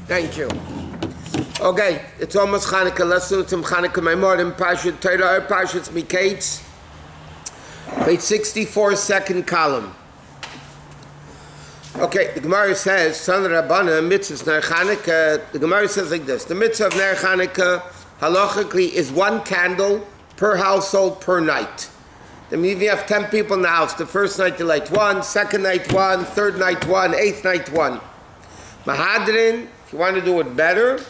Thank you. Okay, it's almost Chanukah. Let's do some Chanukah Maamarim. Parashat Torah Or Page Mikates. Page 64, second column. Okay, the Gemara says, Son Rabbana, mitzvahs Ner Chanukah. The Gemara says like this: the mitzvah of Ner Chanukah halachically is one candle per household per night. That means if you have 10 people in the house, the first night you light one, second night one, third night one, eighth night one. Mahadrin, if you want to do it better,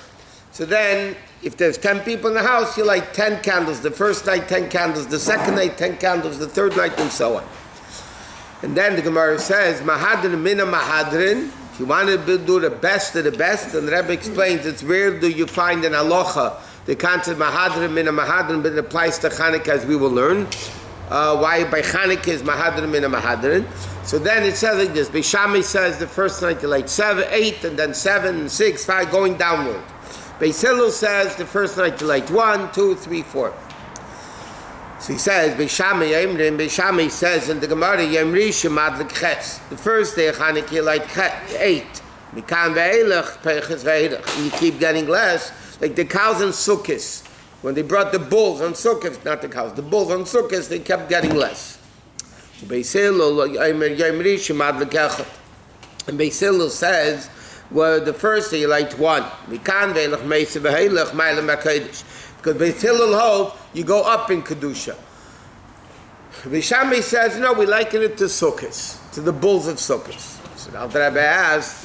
so then if there's 10 people in the house, you light 10 candles. The first night 10 candles, the second night 10 candles, the third night, and so on. And then the Gemara says, Mahadrin mina mahadrin. If you want to do the best of the best, and the Rebbe explains, it's rare do you find in halacha the concept Mahadrin mina mahadrin, but it applies to Chanukah as we will learn. Why by Chanukah is Mahadrin mina mahadrin. So then it says like this: Beis Shammai says the first night you light 7, 8, and then 7, 6, 5, going downward. Beis Hillel says the first night you light 1, 2, 3, 4. So he says, Beis Shammai says in the Gemara, Yemri Shemad Ches. The first day of Chanukah you light 8. Mikan ve'elach peches ve'elach. And you keep getting less, like the cows in Sukkot. When they brought the bulls on Sukkot, not the cows, the bulls on Sukkot, they kept getting less. Beis Hillel says, well, the first day you light 1. Because Beis Hillel holds you go up in Kedusha. Beis Shammai says, no, we liken it to Sukkot, to the bulls of Sukkot. So now the Rebbe asks,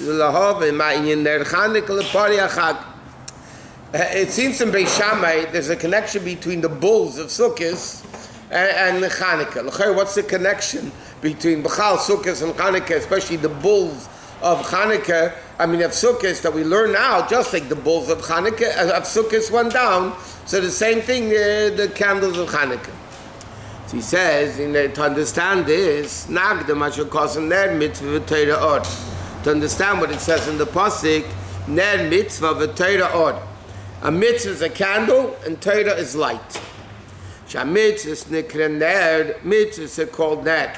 it seems in Beis Shammai there's a connection between the bulls of Sukkot and the Chanukah. What's the connection between B'chal, Sukkot, and Chanukah, especially the bulls of Chanukah, of Sukkot, that we learn now, just like the bulls of Chanukah, of Sukkot went down, so the same thing, the candles of Chanukah. So he says, to understand this, Nagdam Asher Kosen Ner Mitzvah V'Torah Or. To understand what it says in the Pasuk, Ner Mitzvah V'Torah Or. A mitzvah is a candle, and Torah is light. Shamitzvahs nikra ner, mitzvahs are called ner.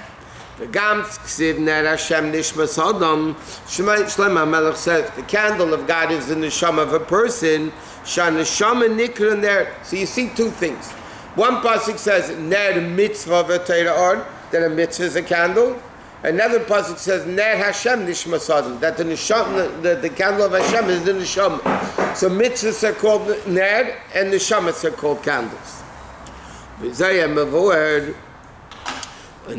V'gam ksiv ner Hashem nishmas adam. Shlomo HaMelech says the candle of God is the neshama of a person. Shaneshama nikra ner. So you see two things. One pasuk says ner mitzvah v'Torah or, that a mitzvah is a candle. Another pasuk says ner Hashem nishmas adam, that the neshama, the candle of Hashem is the neshama. So mitzvahs are called ner and neshamas are called candles. And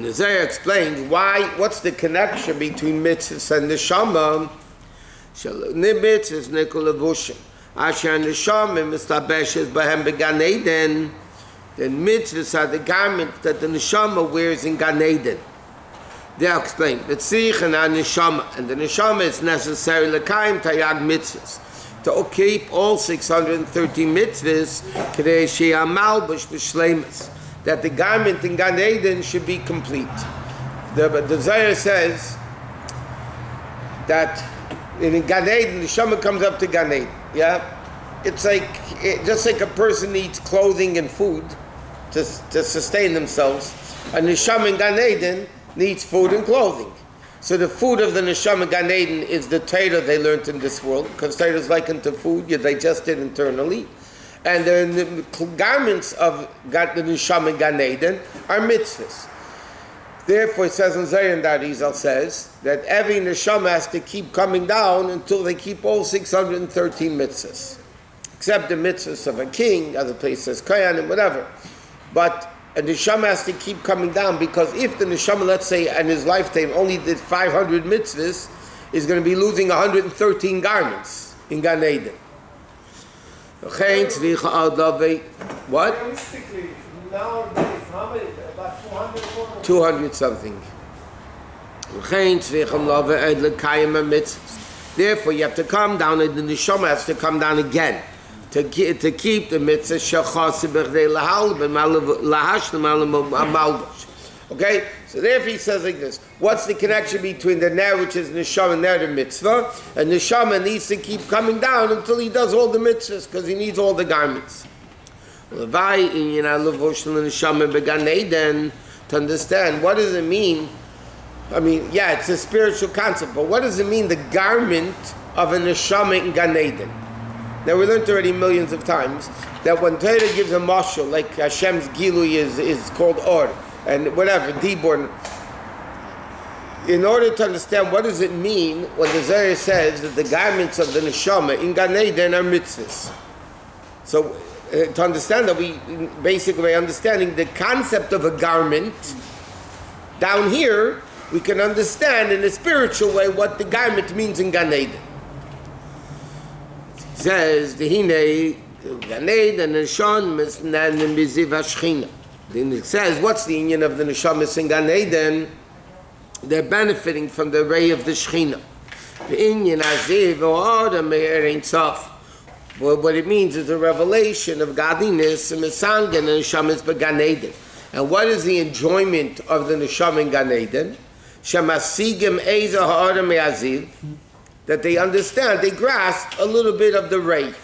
the Zohar explains what's the connection between mitzvahs and neshama. Mitzvahs nikol levushim. Asher neshama mistabeshes bahem began Eden. Then mitzvahs are the garments that the neshama wears in Gan Eden. They'll explain. V'tzich and neshama, and the neshama is necessary l'kaim tayag mitzvahs, to keep all 613 mitzvahs, that the garment in Gan Eden should be complete. The Zohar says that in Gan Eden, the Shema comes up to Gan Eden. Yeah, it's like just like a person needs clothing and food to sustain themselves, and the Shema in Gan Eden needs food and clothing. So the food of the neshama Gan Eden is the Torah they learned in this world, because Torah is likened to food, you digest it internally. And the garments of the neshama Gan Eden are mitzvahs. Therefore it says in Zohar, and Arizal says, that every neshama has to keep coming down until they keep all 613 mitzvahs. Except the mitzvahs of a king, other places says kohen and whatever. But a neshama has to keep coming down, because if the neshama, let's say, in his lifetime only did 500 mitzvahs, is going to be losing 113 garments in Gan Eden. What? Realistically, nowadays, how many? About 200? 200 something. Therefore, you have to come down, and the neshama has to come down again. To keep the mitzvah okay, so therefore he says like this: what's the connection between the ner, which is neshama, ner, the mitzvah, and neshama needs to keep coming down until he does all the mitzvahs, because he needs all the garments. To understand what does it mean? Yeah, it's a spiritual concept, but what does it mean? The garment of a neshama in Gan Eden. Now we learned already millions of times that when Torah gives a mashal, like Hashem's Gilui is called Or, and whatever, Dibor, in order to understand what does it mean when the Zohar says that the garments of the neshama in Gan Eden are mitzvahs. So to understand that, we basically understanding the concept of a garment. Down here, we can understand in a spiritual way what the garment means in Gan Eden. It says, "Dehine Gan Eden neshon misnan miziv hashchina." Then it says, what's the union of the neshamas in Gan Eden? They're benefiting from the ray of the Shechina. The inyan aziv or me'er ein sof. Well, what it means is a revelation of godliness and mesangen and neshamas began Eden. And what is the enjoyment of the neshama in Gan Eden? Shemasigim eza ha'ara me'aziv. That they understand, they grasp a little bit of the ray.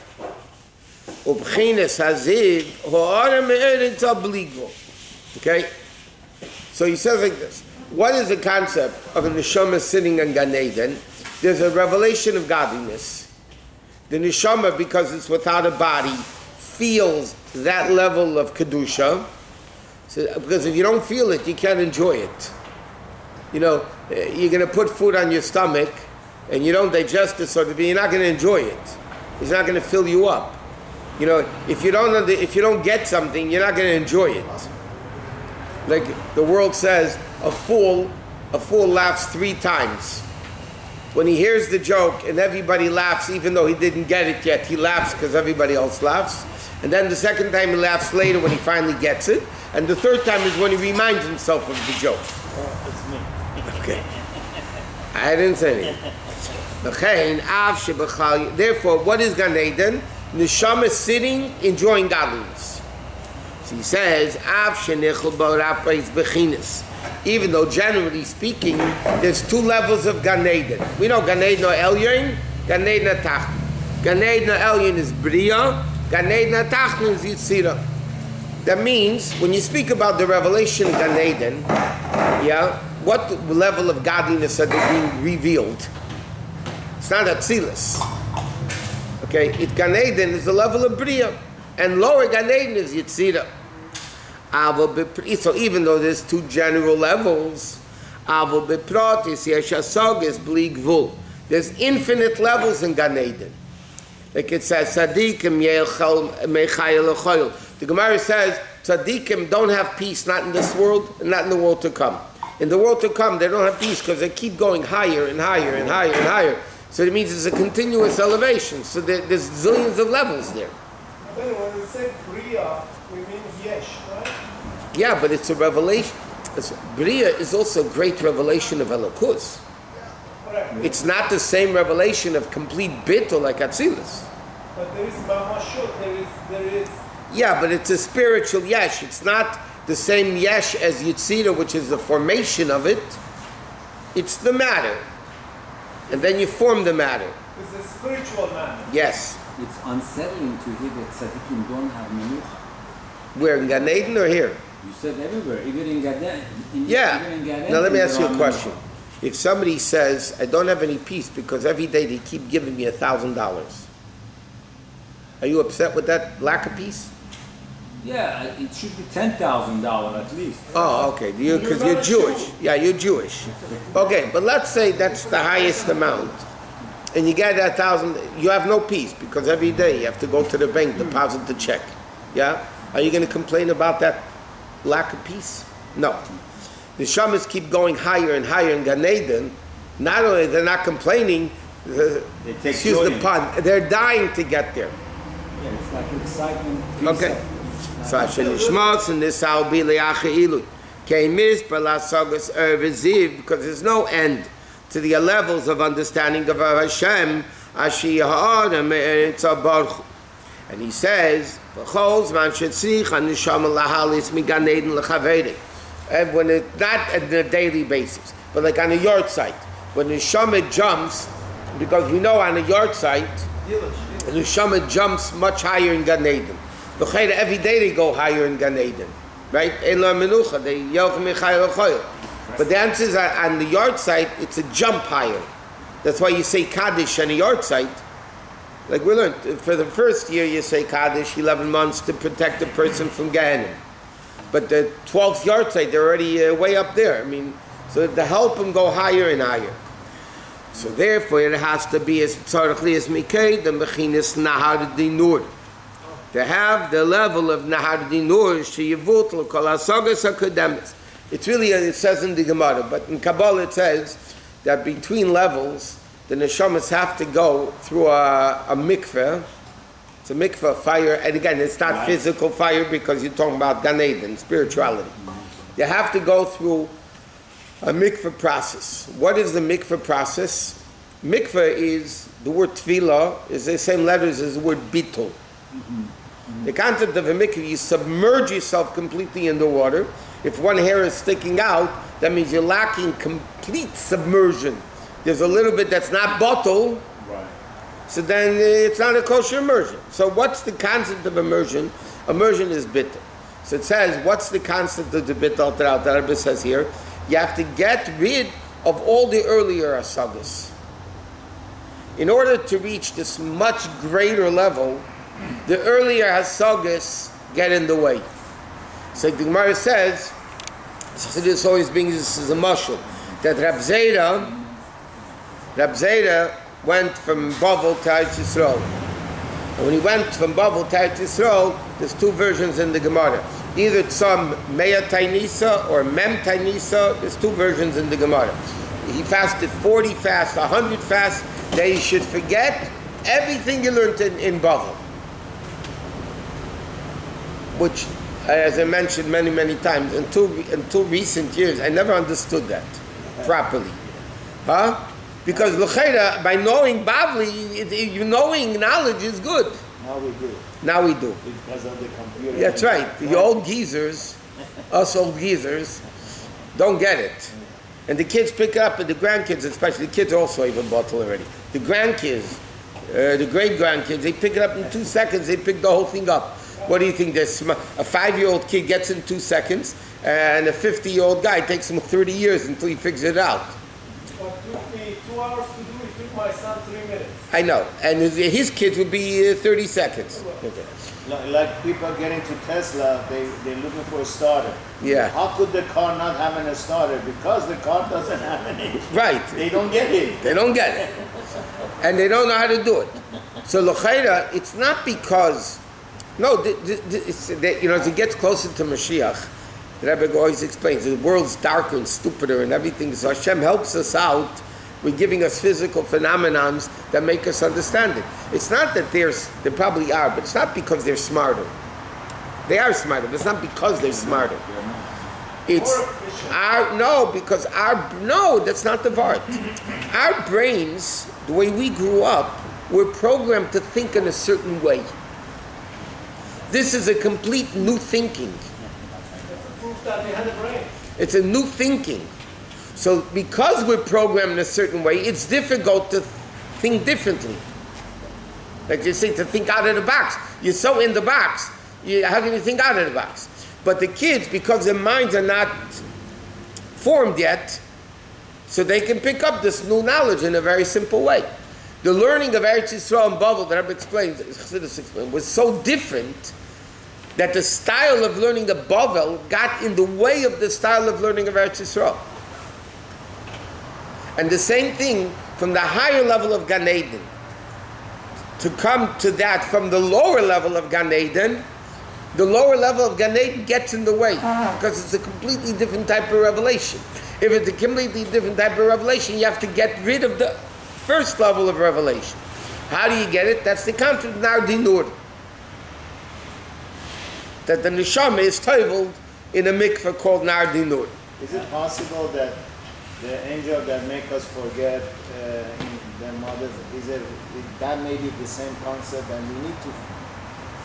Ubchines haziv ha'ara me'er ein sof bligvo. Okay? So he says like this. What is the concept of a neshama sitting in Gan Eden? There's a revelation of godliness. The neshama, because it's without a body, feels that level of kedusha. So, because if you don't feel it, you can't enjoy it. You know, you're going to put food on your stomach, and you don't digest it, so you're not going to enjoy it. It's not going to fill you up. You know, if you don't get something, you're not going to enjoy it. Like the world says, a fool laughs 3 times. When he hears the joke and everybody laughs, even though he didn't get it yet, he laughs because everybody else laughs. And then the second time he laughs later when he finally gets it. And the third time is when he reminds himself of the joke. It's me. Okay. I didn't say anything. Therefore, what is Gan Eden? Neshama sitting, enjoying godliness. So he says, even though generally speaking, there's 2 levels of Gan Eden. We know Gan Eden Elyon, Gan Eden Tachton. Gan Eden Elyon is Bria, Gan Eden Tachton is Yitzira. That means, when you speak about the revelation of Gan Eden, yeah, what level of godliness are they being revealed? It's not Atzilus. Okay, Gan Eden is the level of Bria, and lower Gan Eden is Yitzira. So even though there's 2 general levels, there's infinite levels in Gan Eden. Like it says, Tzadikim the Gemara says, Tzadikim don't have peace, not in this world, and not in the world to come. In the world to come, they don't have peace because they keep going higher and higher and higher and higher. So it means it's a continuous elevation. So there's zillions of levels there. When we say Bria, we mean Yesh, right? Yeah, but it's a revelation. Bria is also a great revelation of Elokus. Correct. It's not the same revelation of complete bittul like Atzilus. But there is Mamashut, there is... Yeah, but it's a spiritual yesh. It's not the same yesh as Yitzira, which is the formation of it. It's the matter. And then you form the matter. It's a spiritual matter. Yes. It's unsettling to hear that tzaddikim don't have menucha. Where, in Gan Eden or here? You said everywhere, even in Gan Eden. Yeah. Even in Gan Eden, Now let me ask you a there are question. menucha. If somebody says, I don't have any peace because every day they keep giving me $1,000, are you upset with that lack of peace? Yeah, it should be $10,000 at least. Oh, okay. Because you're Jewish. Yeah, you're Jewish. Okay, but let's say that's the highest amount. And you get that 1,000, you have no peace because every day you have to go to the bank, deposit the check. Yeah? Are you going to complain about that lack of peace? No. The shamas keep going higher and higher in Gan Eden. Not only they're not complaining, excuse the pun, they're dying to get there. Yeah, it's like excitement. Okay. So Hashem and this will be le'achi'ilu. Because there's no end to the levels of understanding of Hashem. And he says, and when it's not on a daily basis, but like on a yard site, when the neshama jumps, because we know on a yard site, the neshama jumps much higher in Gan Eden. Every day they go higher in Gan Eden, right? But the answer is on the yard site, it's a jump higher. That's why you say Kaddish on a yard site. Like we learned, for the first year you say Kaddish, 11 months to protect the person from Gehenna. But the 12th yard site, they're already way up there. I mean, so to help them go higher and higher. So therefore it has to be as tzarich as mikay, the mechinis nahar dinur. To have the level of nahar dinur, sheyivut l'kol hasagas hakademis. It's really, it says in the Gemara, but in Kabbalah it says that between levels, the neshamas have to go through a mikveh. It's a mikveh fire, and again, it's not physical fire because you're talking about Gan Eden, spirituality. You have to go through a mikveh process. What is the mikveh process? Mikveh is, the word tefillah is the same letters as the word bitul. The concept of a mikveh, you submerge yourself completely in the water. If one hair is sticking out, that means you're lacking complete submersion. There's a little bit that's not bottle, so then it's not a kosher immersion. So what's the concept of immersion? Immersion is bitter. So it says, what's the concept of the bitter? The Rebbe says here, you have to get rid of all the earlier asagas. In order to reach this much greater level, the earlier asagas get in the way. So the Gemara says, so this always brings this as a mashal, that Rab Zera went from Bavel to Eretz Yisrael. And when he went from Bavel to Eretz Yisrael, there's two versions in the Gemara. Either Tzom Meya Tainisa or Mem Tainisa. There's two versions in the Gemara. He fasted 40 fasts, 100 fasts, that he should forget everything he learned in Bavel. Which, as I mentioned many times, until recent years, I never understood that properly. Huh? Because l'cheira, by knowing Bavli, knowing knowledge is good. Now we do. Because of the computer. That's right. The old geezers, us old geezers, don't get it. And the kids pick up, and the grandkids especially, the kids also even bottle already. The grandkids, the great-grandkids, they pick it up in 2 seconds, they pick the whole thing up. What do you think? A 5-year-old kid gets in 2 seconds, and a 50-year-old guy takes him 30 years until he figures it out. What took me 2 hours to do, it took my son 3 minutes. I know, and his kids would be 30 seconds. Okay. Like people getting to Tesla, they're looking for a starter. Yeah. How could the car not have a starter? Because the car doesn't have any. Right. They don't get it. They don't get it. And they don't know how to do it. So l'cheira, it's not because, no, as it gets closer to Mashiach, the Rebbe always explains, the world's darker and stupider and everything, so Hashem helps us out with giving us physical phenomenons that make us understand it. It's not that they probably are, but it's not because they're smarter. They are smarter, but it's not because they're smarter. It's that's not the Vart. Our brains, the way we grew up, were programmed to think in a certain way. This is a complete new thinking. Proof that they had a brain. It's a new thinking. So because we're programmed in a certain way, it's difficult to think differently. Like you say, to think out of the box. You're so in the box, how can you think out of the box? But the kids, because their minds are not formed yet, so they can pick up this new knowledge in a very simple way. The learning of Eretz Yisrael and Bavel, that Rebbe explained, was so different that the style of learning the Bavel got in the way of the style of learning of Eretz Yisrael. And the same thing from the higher level of Gan Eden. To come to that from the lower level of Gan Eden, the lower level of Gan Eden gets in the way because it's a completely different type of revelation. If it's a completely different type of revelation, you have to get rid of the first level of revelation. How do you get it? That's the concept of Nar Dinur. That the neshama is toiveled in a mikveh called Nar Dinur. Is it possible that the angel that make us forget their mothers, that may be the same concept, and we need to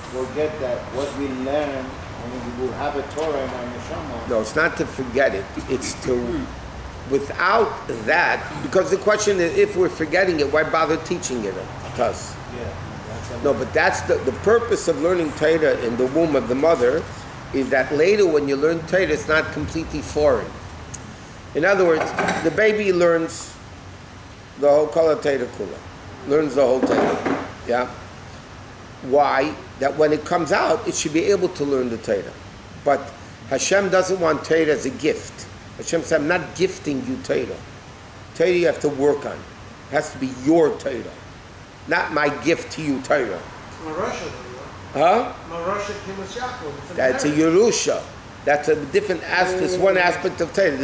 forget that what we learn, and we will have a Torah in our neshama. No, it's not to forget it. It's to, without that, because the question is, if we're forgetting it, why bother teaching it to us? No, but that's the purpose of learning Torah in the womb of the mother, is that later when you learn Torah, it's not completely foreign. In other words, the baby learns the whole Kol HaTorah Kula. Learns the whole Torah. Yeah? Why? That when it comes out, it should be able to learn the Torah. But Hashem doesn't want Torah as a gift. Hashem said, I'm not gifting you Torah. Torah you have to work on. It has to be your Torah. Not my gift to you Torah. Huh? That's a Yerusha. That's a different aspect. It's one aspect of Torah.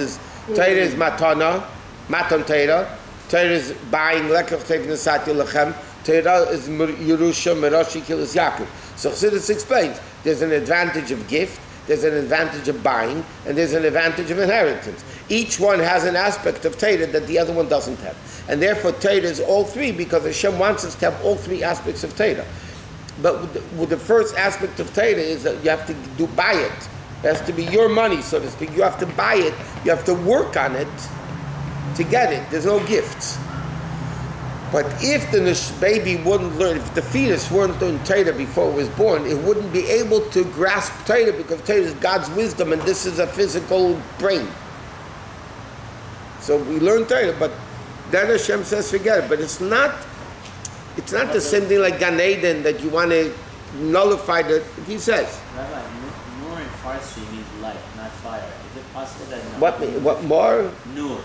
Torah is matana, matan Torah. Torah is buying lekach tev nesati lechem. Torah is Yerusha, Merashi Kilas Yaakov. So Chassidus explains, there's an advantage of gift, there's an advantage of buying, and there's an advantage of inheritance. Each one has an aspect of Torah that the other one doesn't have. And therefore Torah is all three, because Hashem wants us to have all three aspects of Torah. But with the first aspect of Torah is that you have to buy it. It has to be your money, so to speak. You have to buy it, you have to work on it to get it. There's no gifts. But if the baby wouldn't learn, if the fetus weren't learning Torah before it was born, it wouldn't be able to grasp Torah, because Torah is God's wisdom and this is a physical brain. So we learn Torah, but then Hashem says forget it. But it's not the same thing like Gan Eden that you want to nullify the, he says. Rabbi, Nur in Farsi means light, not fire. Is it possible that... What more? Nur.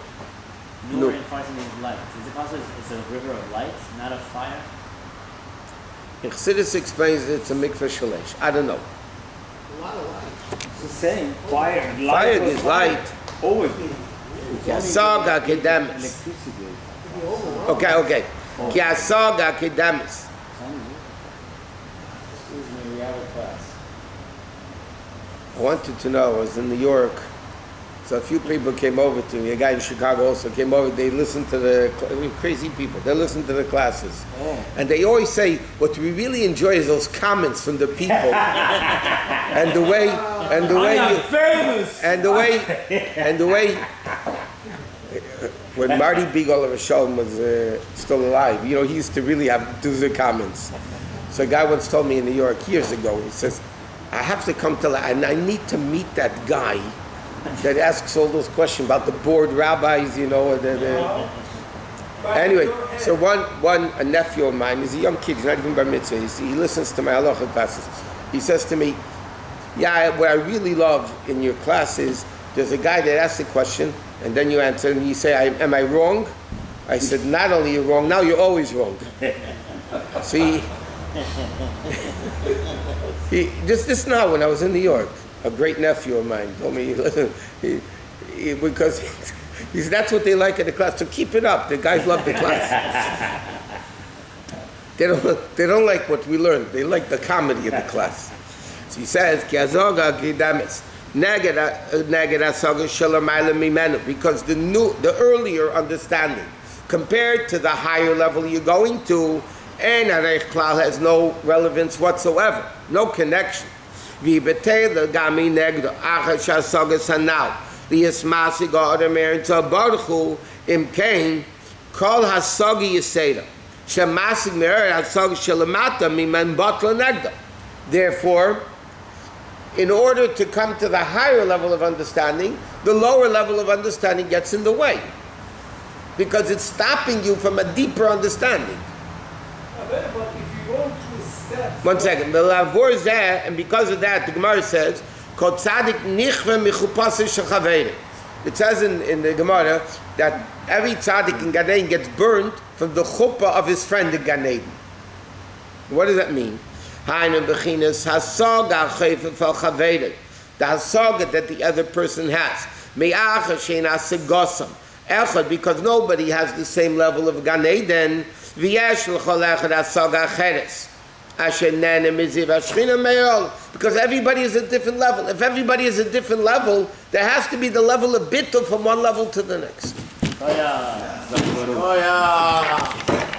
Nur in Farsi means light. Is it possible it's a river of light, not of fire? Chassidus explains it's a mikveh shalesh. I don't know. A lot of light. It's the same. Fire. Fire is light. Always. Saga kedemis. Okay. Ki saga kedemis. Excuse me, we have a class. I wanted to know, I was in New York, so a few people came over to me, a guy in Chicago also came over, they listened to the, crazy people, they listened to the classes. Oh. And they always say, what we really enjoy is those comments from the people. and the way when Marty Beagle of Hashem was still alive, you know, he used to really do the comments. So a guy once told me in New York years ago, he says, I have to come to, and I need to meet that guy that asks all those questions about the board rabbis, you know. Anyway, so a nephew of mine, he's a young kid, he's not even bar mitzvah, he listens to my halacha classes. He says to me, yeah, what I really love in your class is, there's a guy that asks a question, and then you answer, and you say, am I wrong? I said, not only you're wrong, now you're always wrong. So just now when I was in New York, a great nephew of mine told me, listen, because he said, that's what they like in the class, so keep it up. The guys love the class. They don't like what we learn. They like the comedy of the class. So he says, because the earlier understanding compared to the higher level you're going to, and Arech Klal has no relevance whatsoever, no connection. Therefore, in order to come to the higher level of understanding, the lower level of understanding gets in the way, because it's stopping you from a deeper understanding. But if you go through steps... One second. And because of that, the Gemara says, it says in the Gemara that every tzaddik in Gan Eden gets burned from the chuppah of his friend in Gan Eden. What does that mean? The hasaga that the other person has. Because nobody has the same level of Gan Eden. Because everybody is a different level. If everybody is a different level, there has to be the level of bittul from one level to the next. Oh yeah.